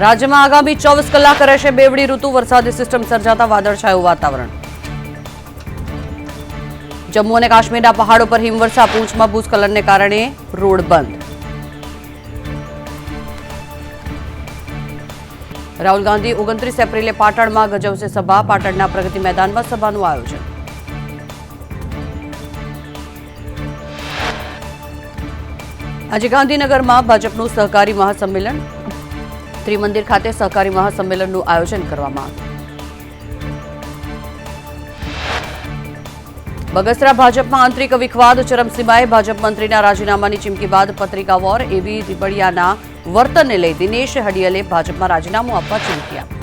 રાજ્યમાં આગામી 24 કલાક રહેશે બેવડી ઋતુ. વરસાદી સિસ્ટમ સર્જાતા વાદળછાયું વાતાવરણ. જમ્મુ અને કાશ્મીરના પહાડો પર હિમવર્ષા. પૂંછમાં ભૂસ્ખલનને કારણે રોડ બંધ. રાહુલ ગાંધી 29 એપ્રિલે પાટણમાં ગજવશે સભા. પાટણના પ્રગતિ મેદાનમાં સભાનું આયોજન. આજે ગાંધીનગરમાં ભાજપનું સહકારી મહાસંમેલન. ત્રિમંદિર ખાતે સહકારી મહાસંમેલનનું આયોજન કરવામાં આવ્યું. બગસરા ભાજપમાં આંતરિક વિખવાદ ચરમસીમાએ. ભાજપ મંત્રીના રાજીનામાની ચીમકી બાદ પત્રિકા વોર. એવી રીબડિયાના વર્તનને લઈ દિનેશ હડિયલે ભાજપમાં રાજીનામું આપવા ચીમકી આપી.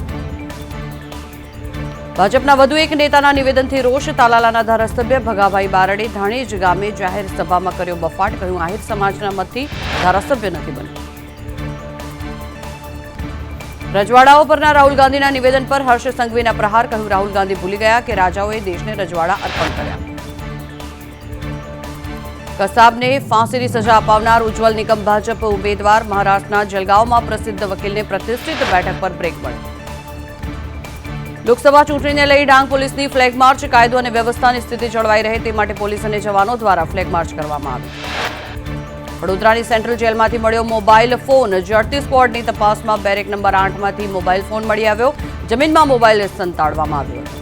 ભાજપના વધુ એક નેતાના નિવેદનથી રોષ. તાલાલાના ધારાસભ્ય ભગાભાઈ બારડે ધાણેજ ગામે જાહેર સભામાં કર્યો બફાટ. કહ્યું, આહિર સમાજના મતથી ધારાસભ્ય નથી બન્યો. રજવાડાઓ પરના રાહુલ ગાંધીના નિવેદન પર હર્ષ સંઘવીના પ્રહાર. કહ્યું, રાહુલ ગાંધી ભૂલી ગયા કે રાજાઓએ દેશને રજવાડા અર્પણ કર્યા. કસાબને ફાંસીની સજા અપાવનાર ઉજ્જવલ નિકમ ભાજપ ઉમેદવાર. મહારાષ્ટ્રના જલગાંવમાં પ્રસિદ્ધ વકીલને પ્રતિષ્ઠિત બેઠક પર બ્રેક મળ્યો. લોકસભા ચૂંટણીને લઈ ડાંગ પોલીસની ફ્લેગ માર્ચ. કાયદો અને વ્યવસ્થાની સ્થિતિ જળવાઈ રહે તે માટે પોલીસ અને જવાનો દ્વારા ફ્લેગ માર્ચ કરવામાં આવી. વડોદરાની સેન્ટ્રલ જેલમાંથી મળ્યો મોબાઈલ ફોન. જડતી સ્ક્વોડની તપાસમાં બેરેક નંબર 8માંથી મોબાઈલ ફોન મળી આવ્યો. જમીનમાં મોબાઈલ સંતાડવામાં આવ્યો હતો.